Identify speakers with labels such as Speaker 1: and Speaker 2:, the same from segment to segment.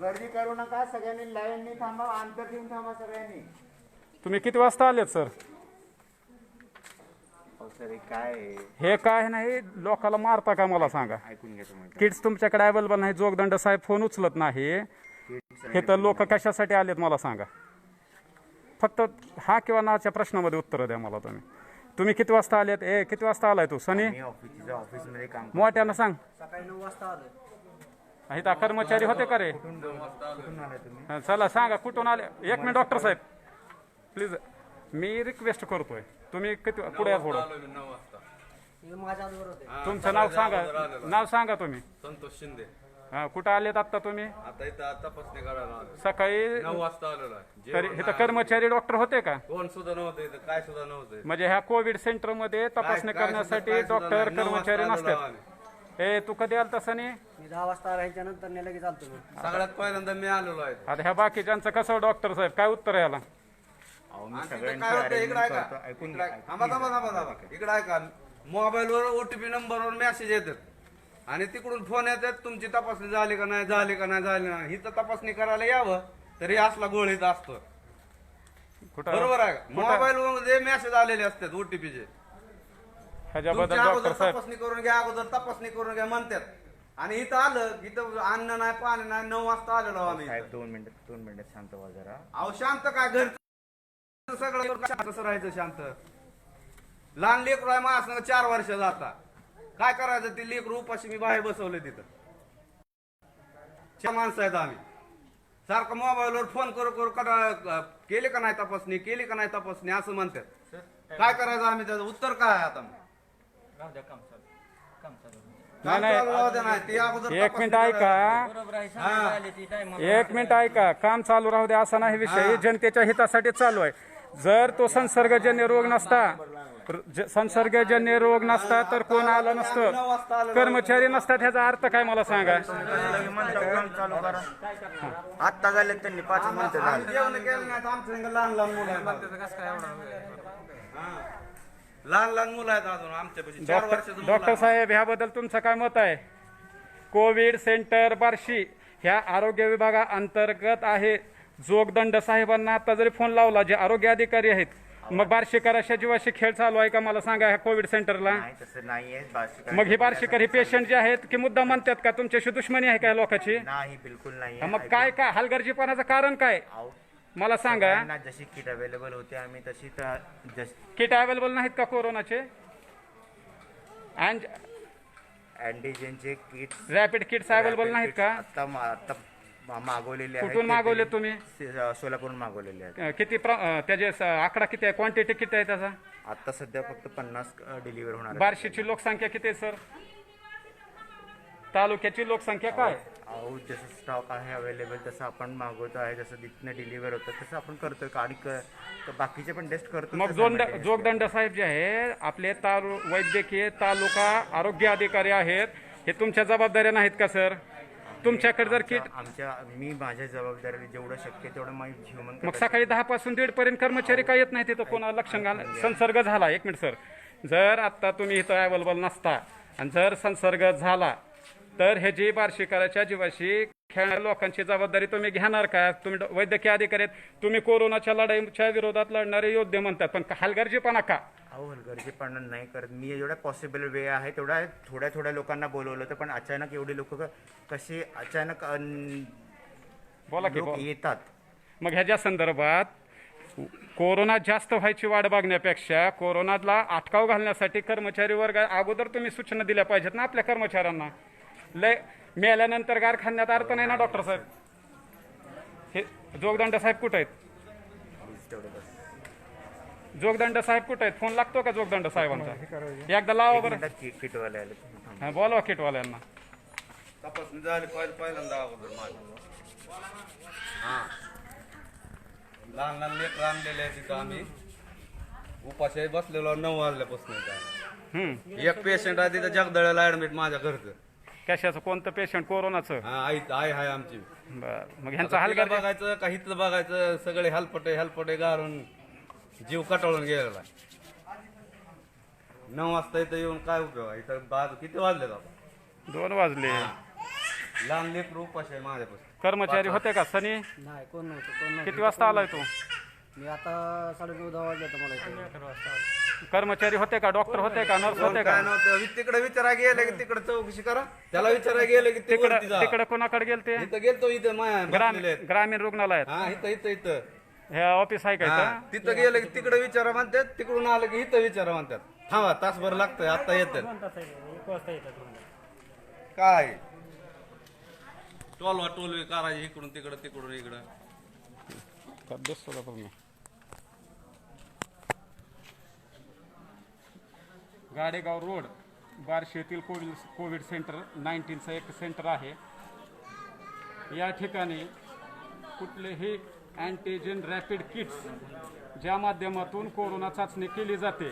Speaker 1: गर्दी करू नका, सगळ्यांनी लाईननी थांबा, अंतर ठेवून थांबा सगळ्यांनी.
Speaker 2: तुम्ही किती वाजता आलेत सर?
Speaker 1: सर काय आहे?
Speaker 2: हे काय नाही, लोकाला मारता का मला सांगा.
Speaker 1: ऐकून घ्या तुम्ही.
Speaker 2: किट्स तुमच्याकडे अवेलेबल नाही, जोगदंड साहेब फोन उचलत नाही, हे तर लोक कशासाठी आलेत मला सांगा. फक्त हा किंवा नाच्या प्रश्नामध्ये उत्तर द्या मला. तुम्ही किती वाजता आलेत? किती वाजता आलाय तू सनी?
Speaker 1: मी ऑफिसमध्ये काम
Speaker 2: मोठ्यानं सांग.
Speaker 3: सकाळी 9 वाजता आलोय.
Speaker 2: इथं कर्मचारी होते का रे?
Speaker 1: कुठून आलाय तुम्ही?
Speaker 2: हा, चला सांगा कुठून आले. एक मिनिट डॉक्टर साहेब प्लीज, मी रिक्वेस्ट करतोय. तुम्ही किती पुढे या थोडं.
Speaker 3: हे माझ्या आजवर होते.
Speaker 2: तुमचं नाव सांगा. नाव सांगा तुम्ही.
Speaker 4: संतोष शिंदे.
Speaker 2: हा, कुठं आलेत आता तुम्ही?
Speaker 4: आता इथं तपासणी करायला आलो.
Speaker 2: सकाळी
Speaker 4: 9 वाजता आलेलो आहे.
Speaker 2: तरी इथं कर्मचारी डॉक्टर होते का?
Speaker 4: कोण सुद्धा नव्हतं इथं, काय सुद्धा नव्हतं.
Speaker 2: म्हणजे ह्या कोविड सेंटर मध्ये तपासणी
Speaker 4: काय
Speaker 2: करण्यासाठी
Speaker 4: सुद्धा
Speaker 2: डॉक्टर
Speaker 4: नाही. 9
Speaker 2: कर्मचारी
Speaker 4: वाजता आलेलो
Speaker 2: नसतात. तू कधी आलता सनी?
Speaker 3: मी 10 वाजता आल्याच्या नंतर लगेच आलतो मी.
Speaker 4: सगळ्यात पहिल्यांदा मी आलेलो आहे.
Speaker 2: आता ह्या बाकीच्यांचं कसं डॉक्टर साहेब काय उत्तर याला?
Speaker 1: अहो, मी
Speaker 4: आणि तिथं
Speaker 1: सगळ्यांची
Speaker 4: काय होतं इकडे
Speaker 1: arrangement
Speaker 4: आहे
Speaker 1: करतो.
Speaker 4: का?
Speaker 1: ऐकून
Speaker 4: इकडे
Speaker 1: घ्या.
Speaker 4: आहे. थांबा. इकडे आहे का? मोबाईलवर ओटीपी नंबरवर मेसेज येतात आणि तिकडून फोन येतात, तुमची तपासणी झाली का नाही, झाली नाही. ही तर तपासणी करायला यावं तरी असला गोळीत असतो.
Speaker 2: कुठं
Speaker 4: बरोबर आहे का? मोबाईल मध्ये मेसेज आलेले असतात ओटीपीचे.
Speaker 2: ह्याच्याबद्दल
Speaker 4: तुमच्या
Speaker 2: डॉक्टर
Speaker 4: अगोदर
Speaker 2: साहेब
Speaker 4: तपासणी करून घ्या, अगोदर तपासणी करून घ्या म्हणतात. आणि इथं आलं, इथं अन्न नाही पाणी नाही, 9 वाजता आलेलो आम्ही.
Speaker 1: साहेब 2 मिनिट शांत व्हा जरा.
Speaker 4: अहो शांत काय, घर सगळं कसं राहायचं शांत? लहान लेकरू आहे माझ्या 4 वर्ष जाता, काय करायचं? ते लेकरू उपाशी मी बाहेर बसवले तिथं. 4 माणसं आहेत आम्ही. सारखं मोबाईलवर फोन करू केली का नाही तपासणी असं म्हणतात. काय करायचं आम्ही? त्याचं उत्तर काय आहे आता?
Speaker 2: नाही, नाही.
Speaker 4: राहू द्या, नाही ते अगोदर
Speaker 2: एक
Speaker 4: तपासणी
Speaker 2: मिनिट ऐका. एक मिनिट ऐका. काम चालू राहू द्या असा नाही विषय, जनतेच्या हितासाठी चालू आहे. जर तो संसर्गजन्य रोग नसता तर कोण आलं नसतं, कर्मचारी नसतात. ह्याचा अर्थ काय मला सांगा.
Speaker 1: चालू करा. आत्ता झाले त्यांनी 5 मिनिटं झाले.
Speaker 4: जेवण केलं नाही तर आमच्या संग लहान मुलं आहेत अजून आमच्यापाशी 4 वर्षाचं मुलं
Speaker 2: डॉक्टर
Speaker 4: आहे.
Speaker 2: साहेब ह्याबद्दल तुमचं काय मत आहे? कोविड सेंटर बार्शी ह्या आरोग्य विभागा अंतर्गत आहे. जोगदंड साहेबांना आता जरी फोन लावला, जे आरोग्य अधिकारी आहेत, मग बार्शीकराच्या जीवाशी खेळ चालू आहे का मला सांगा ह्या कोविड सेंटरला?
Speaker 1: नाही तसं नाहीये.
Speaker 2: मग ही बार्शीकर ही पेशंट जे आहेत की मुद्दा म्हणतात का तुमच्याशी दुश्मनी आहे काय लोकांची?
Speaker 1: नाही, बिलकुल नाही.
Speaker 2: मग काय हलगर्जीपणाचं कारण काय मला सांगा.
Speaker 1: जशी किट अवेलेबल होते आम्ही तशी
Speaker 2: किट अवेलेबल नाहीत का कोरोनाचे?
Speaker 1: अँटीजेनचे किट,
Speaker 2: रॅपिड किट्स अवेलेबल नाहीत का?
Speaker 1: आता मागवलेले आहेत.
Speaker 2: कुठून मागवले तुम्ही?
Speaker 1: सोलापूरून मागवलेले आहेत.
Speaker 2: किती त्याचे आकडा किती आहे, क्वांटिटी किती आहे त्याचा?
Speaker 1: आता सध्या फक्त 50 डिलिव्हर होणार.
Speaker 2: बार्शीची लोकसंख्या किती आहे सर? तालुक्याची लोकसंख्या काय?
Speaker 1: अहो, जसं स्टॉक आहे अवेलेबल तसं आपण मागवतो आहे, जसं तिथनं डिलिव्हर होतं तसं आपण करतोय. आणि बाकीचे पण टेस्ट करतो.
Speaker 2: मग जोगदंड साहेब जे आहे आपले वैद्यकीय तालुका आरोग्य अधिकारी आहेत, हे तुमच्या जबाबदाऱ्या नाहीत का सर? तुमच्याकडे जर किट
Speaker 1: मी माझ्या जबाबदारी जेवढं शक्य तेवढं माझी ह्युमन.
Speaker 2: मग सकाळी 10 पासून 1:30 पर्यंत कर्मचारी काय येत नाही तिथं कोणाला लक्षण घाल संसर्ग झाला? एक मिनिट सर, जर आता तुम्ही इथं अवेलेबल नसता आणि जर संसर्ग झाला तर ह्याची बार्शीकराच्या जीवाशी खेळणाऱ्या लोकांची जबाबदारी तुम्ही घेणार का? तुम्ही वैद्यकीय अधिकारी आहेत, तुम्ही कोरोनाच्या लढाईच्या विरोधात लढणारे योद्धे म्हणतात, पण हलगर्जीपणा का?
Speaker 1: अहो, हलगर्जीपणा नाही करत मी. जेवढा पॉसिबल वेळ आहे तेवढा थोड्या लोकांना बोलवलं होतं, पण अचानक एवढे लोक कसे अचानक
Speaker 2: बोला की
Speaker 1: येतात.
Speaker 2: मग ह्याच्या संदर्भात कोरोना जास्त व्हायची वाट बघण्यापेक्षा कोरोनाला अटकाव घालण्यासाठी कर्मचारी वर्ग अगोदर तुम्ही सूचना दिल्या पाहिजेत ना आपल्या कर्मचाऱ्यांना. लय मेल्यानंतर गार खाण्यात अर्थ नाही ना डॉक्टर साहेब. हे जोगदंड साहेब कुठे आहेत? जोगदंड साहेब कुठे आहेत? फोन लागतो का जोगदंड साहेबांचा? एकदा लावा बरं.
Speaker 1: किटवाले आले.
Speaker 2: हा, बोलावा किटवाल्यांना.
Speaker 4: तपासणी झाली पहिल्यांदा अगोदर माझी. लहान लेकरं आणलेले आहेत तिथं आम्ही. उपाशी बसलेलो 9 वाजल्यापासून. एक पेशंट आहे तिथं जगदळ्याला ऍडमिट माझ्या घरचं.
Speaker 2: कशाचं? कोणतं पेशंट? कोरोनाचं?
Speaker 4: आई आहे आमची.
Speaker 2: बर, मग ह्यांचा
Speaker 4: तिला
Speaker 2: हलगर्जी
Speaker 4: बघायचं का हिथलं बघायचं, सगळे हलपटे गारून जीव कटाळून गेलेला. 9 वाजता इथं येऊन काय उपयोग आहे? इथं किती वाजले?
Speaker 2: 2 वाजले.
Speaker 4: लहान लेकरू उपाशी आहे माझ्यापासून.
Speaker 2: कर्मचारी होते का सनी?
Speaker 3: नाही कोण नव्हतं
Speaker 2: किती वाजता आलाय तू?
Speaker 3: मी आता 9:30-10 वाजले तर मला इथे.
Speaker 2: कर्मचारी होते का? डॉक्टर होते का? नर्स होते का?
Speaker 4: काय नव्हतं तिकडे विचारायला गेलं की तिकडे चौकशी करा, त्याला विचारायला गेलं की ते वरती जा.
Speaker 2: तिकडे कोणाकडे गेलते?
Speaker 4: इथं गेलतो इथं बसलेले आहेत.
Speaker 2: ग्रामीण रुग्णालयात
Speaker 4: हा इथं इथं इथं
Speaker 2: हे ऑफिस आहे का
Speaker 4: हा,
Speaker 2: इथं?
Speaker 4: तिथं गेलं की तिकडे विचारा म्हणतात, तिकडून आलं की इथं विचारा म्हणतात. थांबा तासभर लागतंय, आता येतात काय टोलवा टोलवी करायची इकडून तिकडं तिकडून इकडं.
Speaker 2: का दिसतो का तुम्ही? गाडेगाव रोड बार्शी येथील कोविड सेंटर 19चं एक सेंटर आहे. या ठिकाणी कुठलेही अँटीजेन रॅपिड किट्स ज्या माध्यमातून कोरोना चाचणी केली जाते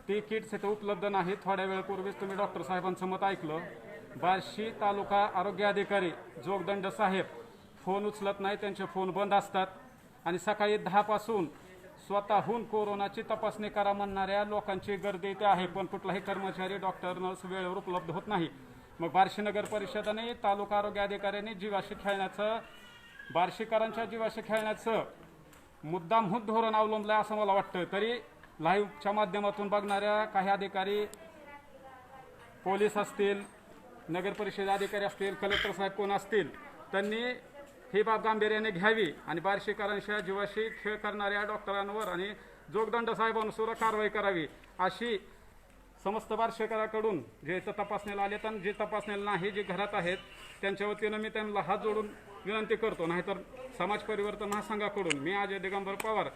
Speaker 2: ती किट्स इथे उपलब्ध नाहीत. थोड्या वेळापूर्वीच तुम्ही डॉक्टर साहेबांचं मत ऐकलं. बार्शी तालुका आरोग्य अधिकारी जोगदंड साहेब फोन उचलत नाही, त्यांचे फोन बंद असतात आणि सकाळी 10 पासून स्वतःहून कोरोनाची तपासणी करा म्हणणाऱ्या लोकांची गर्दी इथे आहे, पण कुठलाही कर्मचारी डॉक्टर नर्स वेळेवर उपलब्ध होत नाही. मग बार्शी नगर परिषदेने तालुका आरोग्य अधिकाऱ्यांनी जीवाशी खेळण्याचं, बार्शीकरांच्या जीवाशी खेळण्याचं मुद्दामहून धोरण अवलंबलं असं मला वाटतं. तरी लाईव्हच्या माध्यमातून बघणाऱ्या काही अधिकारी, पोलीस असतील, नगर परिषद अधिकारी असतील, कलेक्टर साहेब कोण असतील, त्यांनी ही बाब गांभीर्याने घ्यावी आणि बार्शीकरांच्या जीवाशी खेळ करणाऱ्या डॉक्टरांवर आणि जोगदंड साहेबांवर सुद्धा कारवाई करावी अशी समस्त बार्शीकरांकडून जे इथं तपासणीला आलेत आणि जे तपासणीला नाही, जे घरात आहेत, त्यांच्या वतीनं मी त्यांना हात जोडून विनंती करतो. नाहीतर समाज परिवर्तन महासंघाकडून मी अजय दिगंबर पवार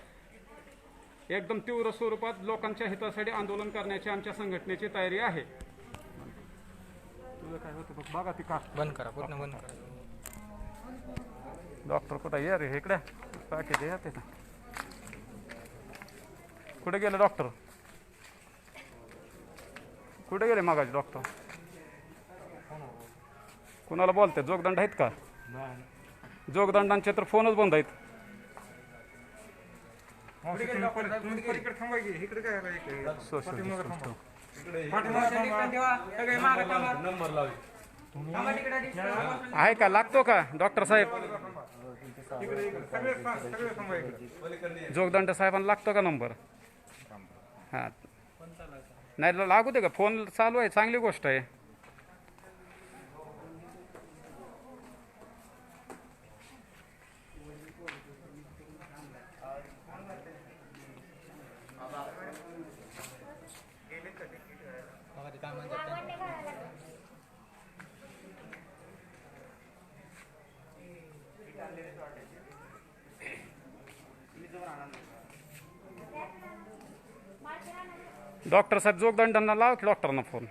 Speaker 2: एकदम तीव्र स्वरूपात लोकांच्या हितासाठी आंदोलन करण्याची आमच्या संघटनेची तयारी आहे. तुझं काय होतं बघ, बघा ती का
Speaker 5: बंद करा, पूर्ण बंद करा.
Speaker 2: डॉक्टर कुठं ये रे इकडे पाकिट येते ना. कुठे गेले डॉक्टर? कुठे गेले मागाचे डॉक्टर? कुणाला बोलते? जोगदंड आहेत का? जोगदंडांचे तर फोनच बंद आहेत. सोशल डिस्टन्स
Speaker 4: नंबर लावी
Speaker 2: आहे का? लागतो का डॉक्टर साहेब? जोगदंड साहेबांना लागतो का नंबर? हां नाही लागू दे का? फोन चालू आहे, चांगली गोष्ट आहे.
Speaker 5: काय म्हणतात?
Speaker 2: डॉक्टर साहेब जोगदंडांना लाव की डॉक्टरांना फोन.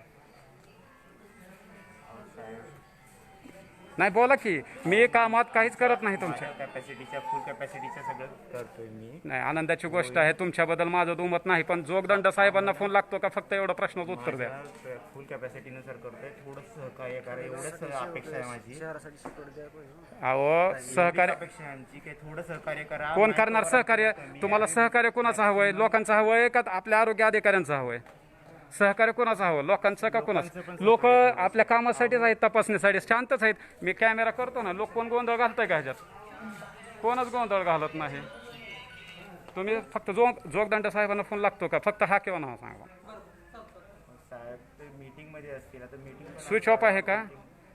Speaker 2: नाही बोला की, मी कामात काहीच करत नाही तुमच्या.
Speaker 1: कॅपॅसिटीच्या फुल कॅपॅसिटीच्या सगळं करतोय मी.
Speaker 2: नाही आनंदाची गोष्ट आहे, तुमच्याबद्दल माझं दुमत नाही, पण जोगदंड साहेबांना फोन लागतो का? फक्त एवढं प्रश्नाचं उत्तर द्या.
Speaker 1: फुल कॅपॅसिटीनुसार करतोय. थोडं सहकार्य करा एवढंच अपेक्षा आहे माझी.
Speaker 3: शहरासाठी सिक्युरिटी द्यायला पाहिजे.
Speaker 2: अहो सहकार्य
Speaker 1: अपेक्षा आहे आमची काही थोडं सहकार्य करा.
Speaker 2: कोण करणार सहकार्य? तुम्हाला सहकार्य कोणाचं हवंय? लोकांचं हवंय का आपल्या आरोग्य अधिकाऱ्यांचं हवंय? सहकार्य कोणाचं हवं? लोकांचं का कोणाचं? लोक आपल्या कामासाठीच आहेत, तपासणीसाठी शांतच आहेत. मी कॅमेरा करतो ना, लोक कोण गोंधळ घालताय का ह्याच्यात? कोणच गोंधळ घालत नाही. तुम्ही फक्त जोगदंड साहेबांना फोन लागतो का? फक्त हा किंवा ना सांगा.
Speaker 1: साहेब मीटिंग मध्ये असतील, आता मीटिंग
Speaker 2: स्विच ऑफ आहे का?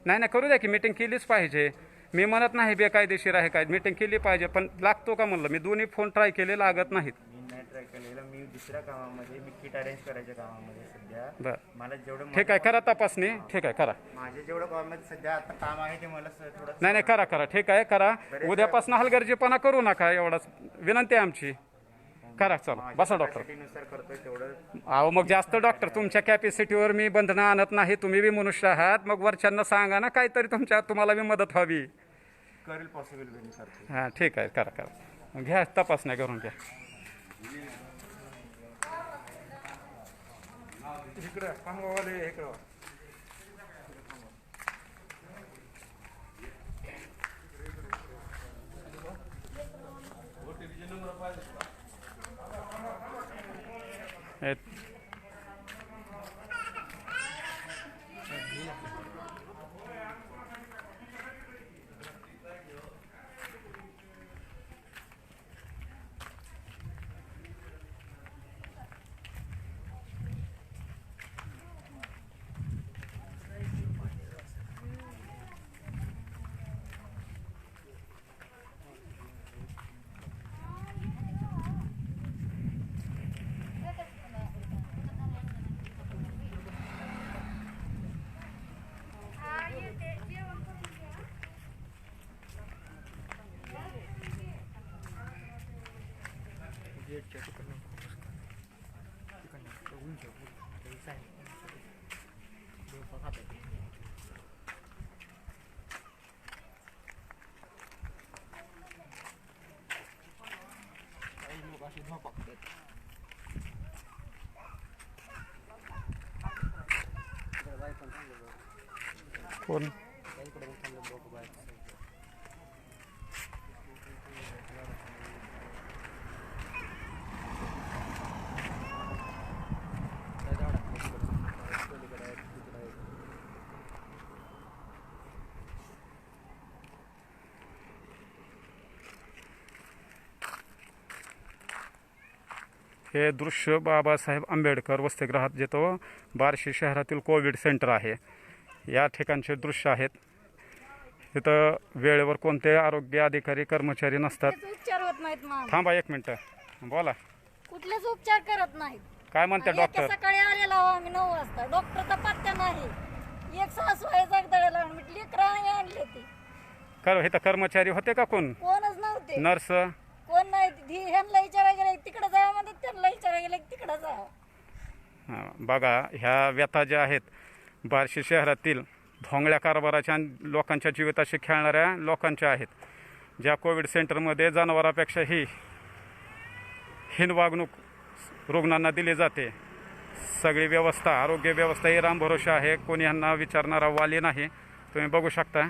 Speaker 2: नाही नाही करू द्या की, मीटिंग केलीच पाहिजे. मी म्हणत नाही बेकायदेशीर आहे काय, मीटिंग केली पाहिजे, पण लागतो का म्हणलं. मी दोन्ही फोन ट्राय केले, लागत नाहीत.
Speaker 1: मी नाही ट्राय केलेलं. मी दुसऱ्या कामामध्ये, मी किट अरेंज करायच्या कामामध्ये सध्या
Speaker 2: बर
Speaker 1: मला जेवढं
Speaker 2: ठीक आहे, करा तपासणी. ठीक आहे करा.
Speaker 1: माझे जेवढं कामामध्ये सध्या आता काम आहे ते मला थोडं
Speaker 2: नाही नाही करा करा, ठीक आहे करा. उद्यापासून हलगर्जीपणा करू नका, एवढाच विनंती आहे आमची. करा, चला बसा डॉक्टर.
Speaker 1: नुसार करतोय तेवढं.
Speaker 2: अहो मग जास्त डॉक्टर, तुमच्या कॅपॅसिटीवर मी बंधनं आणत नाही. तुम्ही बी मनुष्य आहात, मग वरच्यांना सांगा ना काहीतरी, तुम्हाला बी मदत हवी.
Speaker 1: करेल पॉसिबल वेळ करतो.
Speaker 2: हां ठीक आहे, करा करा. मग घ्या तपासण्या करून घ्या. कोण हे दृश्य बाबासाहेब आंबेडकर वसतिगृहात जिथं बार्शी शहरातील कोविड सेंटर आहे या ठिकाणचे दृश्य आहेत. तिथं वेळेवर कोणते आरोग्य अधिकारी कर्मचारी नसतात.
Speaker 5: कुठलेच उपचार होत नाहीत मॅम.
Speaker 2: थांबा एक मिनटं बोला.
Speaker 5: कुठलेच उपचार करत नाहीत.
Speaker 2: काय म्हणते
Speaker 5: आणि
Speaker 2: डॉक्टर?
Speaker 5: एका सकाळी आलेला आहो आम्ही 9 वाजता. डॉक्टरचा पत्ता नाही. एक सासू आहे जगदळ्याला म्हटली लेकराने आणले ते.
Speaker 2: इथं कर्मचारी होते का कोण?
Speaker 5: कोणच नव्हते.
Speaker 2: नर्स?
Speaker 5: कोण नाही. ह्यांना विचारायला गेले तिकडे जावं म्हणतात, त्यांना विचारायला गेले तिकडे जावं.
Speaker 2: बघा ह्या व्यथा ज्या आहेत बार्शी शहरातील भोंगळ्या कारभाराच्या आणि लोकांच्या जीविताशी खेळणाऱ्या लोकांच्या आहेत. ज्या कोविड सेंटरमध्ये जनावरापेक्षाही हीन वागणूक रुग्णांना दिली जाते. सगळी व्यवस्था आरोग्य व्यवस्था ही रामभरोसा आहे. कोणी ह्यांना विचारणारा वाली नाही. तुम्ही बघू शकता.